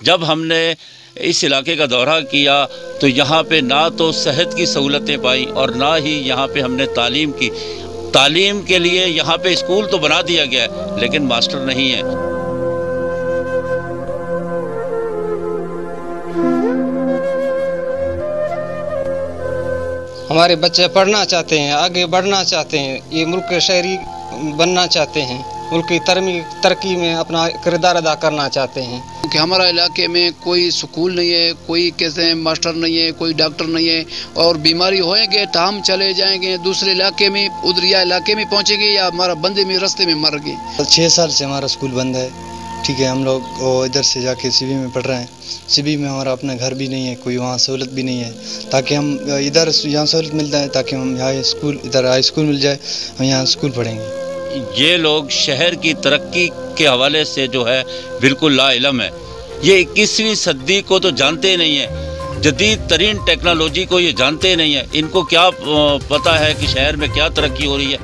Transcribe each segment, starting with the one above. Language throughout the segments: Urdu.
جب ہم نے اس علاقے کا دورہ کیا تو یہاں پہ نہ تو صحت کی سہولتیں پائیں اور نہ ہی یہاں پہ ہم نے تعلیم کے لیے یہاں پہ اسکول تو بنا دیا گیا ہے لیکن ماسٹر نہیں ہے۔ ہمارے بچے پڑھنا چاہتے ہیں، آگے بڑھنا چاہتے ہیں، یہ ملک کے شہری بننا چاہتے ہیں، ملک کی ترقی میں اپنا کردار ادا کرنا چاہتے ہیں۔ کہ ہمارا علاقے میں کوئی سکول نہیں ہے، کوئی کیسے ماسٹر نہیں ہے، کوئی ڈاکٹر نہیں ہے، اور بیماری ہوئیں گے تو ہم چلے جائیں گے دوسرے علاقے میں، ادھر یا علاقے میں پہنچیں گے یا ہمارا بندے میں رستے میں مر گئے۔ 6 سال سے ہمارا اسکول بند ہے، ٹھیک ہے، ہم لوگ ادھر سے جا کے سی بی میں پڑھ رہے ہیں۔ سی بی میں ہمارا اپنا گھر بھی نہیں ہے، کوئی وہاں سہولت بھی نہیں ہے، تاکہ ہم ادھر یہاں سہولت ملتا ہے تاکہ ہم یہاں ادھر ہائی اسکول مل جائے، ہم یہاں اسکول پڑھیں گے۔ یہ لوگ شہر کی ترقی کے حوالے سے جو ہے بالکل لا علم ہے، یہ 21ویں صدی کو تو جانتے نہیں ہیں، جدید ترین ٹیکنالوجی کو یہ جانتے نہیں ہیں، ان کو کیا پتہ ہے کہ شہر میں کیا ترقی ہو رہی ہے۔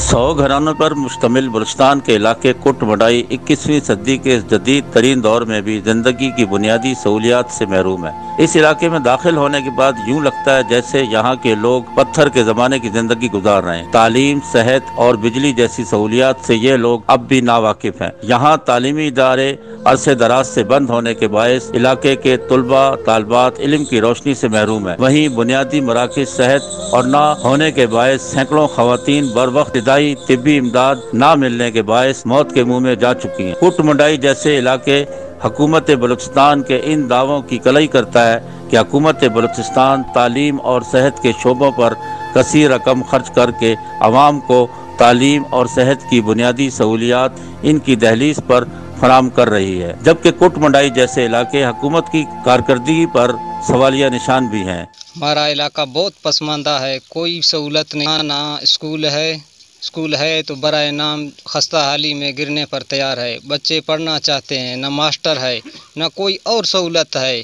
100 گھرانوں پر مشتمل بلوچستان کے علاقے کٹ مڈائی 21ویں صدی کے اس جدید ترین دور میں بھی زندگی کی بنیادی سہولیات سے محروم ہے۔ اس علاقے میں داخل ہونے کے بعد یوں لگتا ہے جیسے یہاں کے لوگ پتھر کے زمانے کی زندگی گزار رہے ہیں۔ تعلیم، صحت اور بجلی جیسی سہولیات سے یہ لوگ اب بھی ناواقف ہیں۔ یہاں تعلیمی ادارے عرصے دراز سے بند ہونے کے باعث علاقے کے طلباء طالبات علم کی روشنی سے محروم ہیں۔ وہیں بنیادی مراکز صحت اور نہ ہونے کے باعث سینکڑوں خواتین بر وقت ابتدائی طبی امداد نہ ملنے کے باعث موت کے منہ میں جا چکی ہیں۔ کٹ منڈائی جیسے علاقے حکومت بلوچستان کے ان دعووں کی کلئی کرتا ہے کہ حکومت بلوچستان تعلیم اور صحت کے شعبوں پر کثیر رقم خرچ کر کے عوام کو تعلیم اور صحت کی بنیادی سہولیات ان کی دہلیز پر فراہم کر رہی ہے، جبکہ کٹ منڈائی جیسے علاقے حکومت کی کارکردگی پر سوالیہ نشان بھی ہیں۔ ہمارا علاقہ بہت پسماندہ ہے، کوئی سہولت نہیں، نہ اسکول ہے تو برائے نام خستہ حالی میں گرنے پر تیار ہے۔ بچے پڑھنا چاہتے ہیں، نہ ماسٹر ہے، نہ کوئی اور سہولت ہے،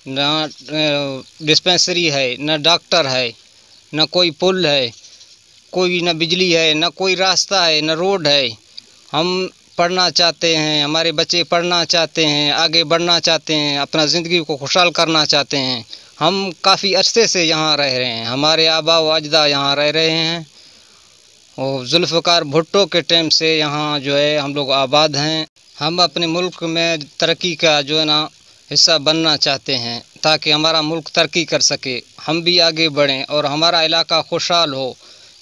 نہ ڈسپنسری ہے، نہ ڈاکٹر ہے، نہ کوئی پل ہے، کوئی نہ بجلی ہے، نہ کوئی راستہ ہے، نہ روڈ ہے۔ ہم پڑھنا چاہتے ہیں، ہمارے بچے پڑھنا چاہتے ہیں، آگے بڑھنا چاہتے ہیں، اپنا زندگی کو خوشحال کرنا چاہتے ہیں۔ ہم کافی عرصے سے یہاں رہ رہے ہیں، ہمارے آبا و اجداد یہاں رہ رہے ہیں، اور ذوالفقار بھٹو کے ٹائم سے یہاں جو ہے ہم لوگ آباد ہیں۔ ہم اپنے ملک میں ترقی کا جو ہے نا حصہ بننا چاہتے ہیں تاکہ ہمارا ملک ترقی کر سکے، ہم بھی آگے بڑھیں اور ہمارا علاقہ خوشحال ہو۔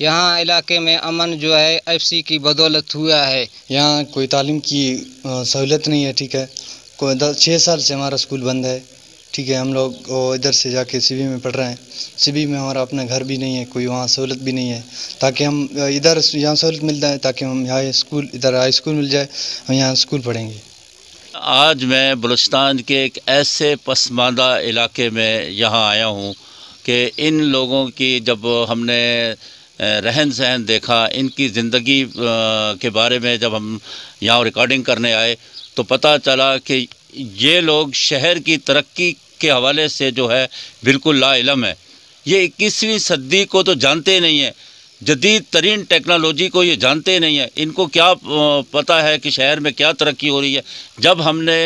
یہاں علاقے میں امن جو ہے ایف سی کی بدولت ہوا ہے۔ یہاں کوئی تعلیم کی سہولت نہیں ہے، ٹھیک ہے، 6 سال سے ہمارا اسکول بند ہے، ٹھیک ہے، ہم لوگ ادھر سے جا کے سی بی میں پڑھ رہے ہیں۔ سی بی میں ہمارا اپنا گھر بھی نہیں ہے، کوئی وہاں سہولت بھی نہیں ہے، تاکہ ہم ادھر یہاں سہولت ملتا ہے تاکہ ہم یہاں ادھر ہائی اسکول مل جائے، ہم یہاں اسکول پڑھیں گے۔ آج میں بلوچستان کے ایک ایسے پسماندہ علاقے میں یہاں آیا ہوں کہ ان لوگوں کی جب ہم نے رہن سہن دیکھا، ان کی زندگی کے بارے میں جب ہم یہاں ریکارڈنگ کرنے آئے تو پتہ چلا کہ یہ لوگ شہر کی ترقی کے حوالے سے جو ہے بالکل لا علم ہے، یہ 21ویں صدی کو تو جانتے نہیں ہیں، جدید ترین ٹیکنالوجی کو یہ جانتے نہیں ہیں، ان کو کیا پتہ ہے کہ شہر میں کیا ترقی ہو رہی ہے۔ جب ہم نے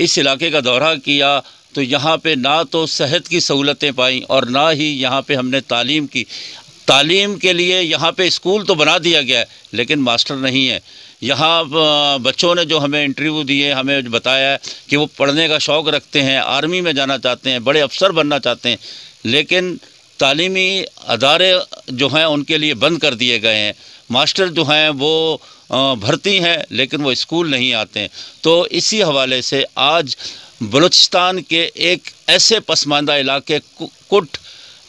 اس علاقے کا دورہ کیا تو یہاں پہ نہ تو صحت کی سہولتیں پائیں اور نہ ہی یہاں پہ ہم نے تعلیم کے لیے یہاں پہ اسکول تو بنا دیا گیا ہے لیکن ماسٹر نہیں ہے۔ یہاں بچوں نے جو ہمیں انٹرویو دیے، ہمیں بتایا ہے کہ وہ پڑھنے کا شوق رکھتے ہیں، آرمی میں جانا چاہتے ہیں، بڑے افسر بننا چاہتے ہیں، لیکن تعلیمی ادارے جو ہیں ان کے لیے بند کر دیے گئے ہیں۔ ماسٹر جو ہیں وہ بھرتی ہیں لیکن وہ اسکول نہیں آتے ہیں۔ تو اسی حوالے سے آج بلوچستان کے ایک ایسے پسماندہ علاقے کٹ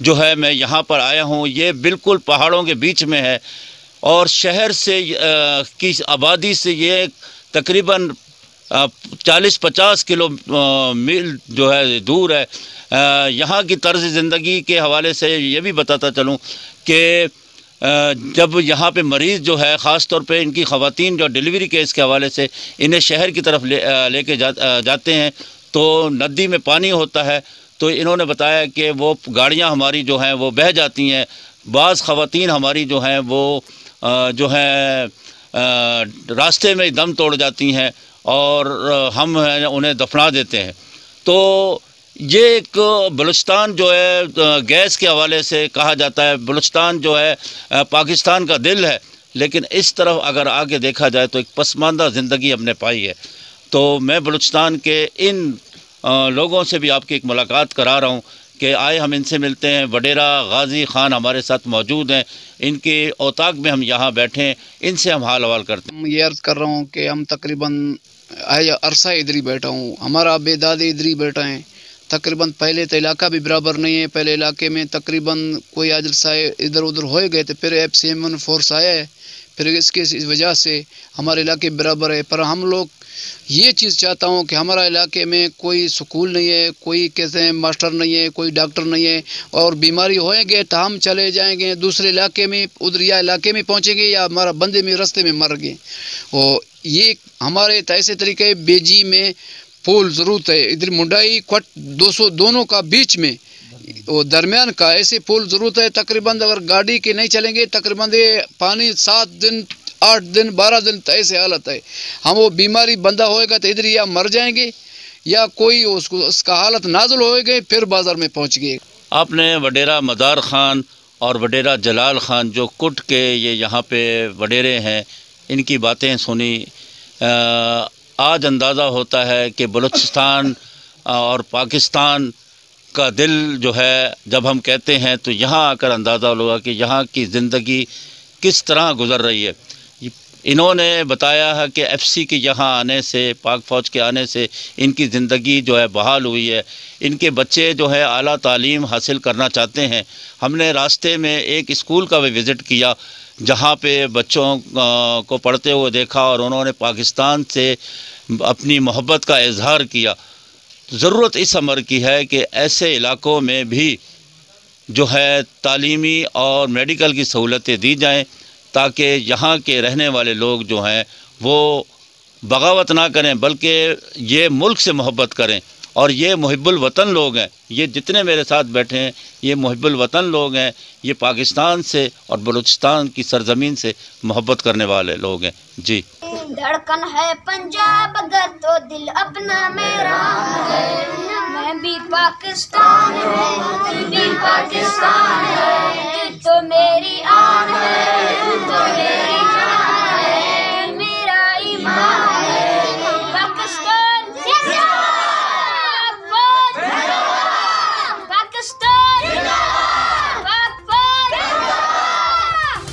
جو ہے میں یہاں پر آیا ہوں، یہ بالکل پہاڑوں کے بیچ میں ہے اور شہر سے کی آبادی سے یہ تقریباً 40-50 کلو میل جو ہے دور ہے۔ یہاں کی طرز زندگی کے حوالے سے یہ بھی بتاتا چلوں کہ جب یہاں پہ مریض جو ہے، خاص طور پہ ان کی خواتین جو ڈیلیوری کیس کے حوالے سے انہیں شہر کی طرف لے کے جاتے ہیں تو ندی میں پانی ہوتا ہے، تو انہوں نے بتایا کہ وہ گاڑیاں ہماری جو ہیں وہ بہہ جاتی ہیں، بعض خواتین ہماری جو ہیں وہ جو ہے راستے میں دم توڑ جاتی ہیں اور ہم انہیں دفنا دیتے ہیں۔ تو یہ ایک بلوچستان جو ہے گیس کے حوالے سے کہا جاتا ہے بلوچستان جو ہے پاکستان کا دل ہے، لیکن اس طرف اگر آگے دیکھا جائے تو ایک پسماندہ زندگی ہم نے پائی ہے۔ تو میں بلوچستان کے ان لوگوں سے بھی آپ کی ایک ملاقات کرا رہا ہوں کہ آئے ہم ان سے ملتے ہیں۔ وڈیرا غازی خان ہمارے ساتھ موجود ہیں، ان کے اوطاق میں ہم یہاں بیٹھے ہیں، ان سے ہم حال حوال کرتے ہیں۔ یہ عرض کر رہا ہوں کہ ہم تقریباً عرصہ ادھر ہی بیٹھا ہوں، ہمارا بے دادی ادھر ہی بیٹھا ہیں۔ تقریباً پہلے تو علاقہ بھی برابر نہیں ہے، پہلے علاقے میں تقریباً کوئی عرصہ ادھر ادھر ہوئے گئے تھے، پھر FCMN فورس آیا ہے، پھر اس کی وجہ سے ہمارے علاقے برابر ہے۔ پر ہم لوگ یہ چیز چاہتا ہوں کہ ہمارا علاقے میں کوئی سکول نہیں ہے، کوئی کیسے ماسٹر نہیں ہے، کوئی ڈاکٹر نہیں ہے، اور بیماری ہوئیں گے تو ہم چلے جائیں گے دوسرے علاقے میں، ادھر یا علاقے میں پہنچیں گے یا ہمارا بندے میں رستے میں مر گئے۔ اور یہ ہمارے ایسے طریقے بیجی میں پول ضرورت ہے، ادھر منڈائی کھٹ 200 دونوں کا بیچ میں اور درمیان کا ایسے پول ضرورت ہے۔ تقریباً اگر گاڑی کے نہیں چلیں گے تقریباً پانی 7 دن 8 دن 12 دن ایسے حالت ہے۔ ہم وہ بیماری بندہ ہوئے گا تو ادھر یا مر جائیں گے یا کوئی اس کا حالت نازل ہوئے گئے پھر بازار میں پہنچ گئے۔ آپ نے وڈیرا مدار خان اور وڈیرا جلال خان جو کٹ کے یہ یہاں پہ وڈیرے ہیں، ان کی باتیں سنی۔ آج اندازہ ہوتا ہے کہ بلوچستان اور پاکستان کا دل جو ہے جب ہم کہتے ہیں تو یہاں آ کر اندازہ ہوگا کہ یہاں کی زندگی کس طرح گزر رہی ہے۔ انہوں نے بتایا ہے کہ FC کے یہاں آنے سے، پاک فوج کے آنے سے ان کی زندگی جو ہے بحال ہوئی ہے۔ ان کے بچے جو ہے اعلیٰ تعلیم حاصل کرنا چاہتے ہیں۔ ہم نے راستے میں ایک اسکول کا بھی وزٹ کیا جہاں پہ بچوں کو پڑھتے ہوئے دیکھا اور انہوں نے پاکستان سے اپنی محبت کا اظہار کیا۔ ضرورت اس امر کی ہے کہ ایسے علاقوں میں بھی جو ہے تعلیمی اور میڈیکل کی سہولتیں دی جائیں تاکہ یہاں کے رہنے والے لوگ جو ہیں وہ بغاوت نہ کریں بلکہ یہ ملک سے محبت کریں۔ اور یہ محب الوطن لوگ ہیں، یہ جتنے میرے ساتھ بیٹھے ہیں یہ محب الوطن لوگ ہیں، یہ پاکستان سے اور بلوچستان کی سرزمین سے محبت کرنے والے لوگ ہیں۔ جی دھڑکن ہے پنجاب اگر تو دل اپنا میرا ہے، میں بھی پاکستان ہے، تو بھی پاکستان ہے، تو میری آن ہے، تو میری جان ہے، میرا ایمان ہے، پاکستان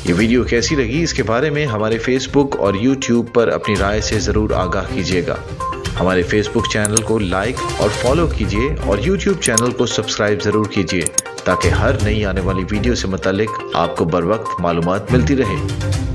یہ ویڈیو کیسی لگی اس کے بارے میں ہمارے فیس بک اور یوٹیوب پر اپنی رائے سے ضرور آگاہ کیجیے گا۔ ہمارے فیس بک چینل کو لائک اور فالو کیجیے اور یوٹیوب چینل کو سبسکرائب ضرور کیجیے تاکہ ہر نئی آنے والی ویڈیو سے متعلق آپ کو بر وقت معلومات ملتی رہے۔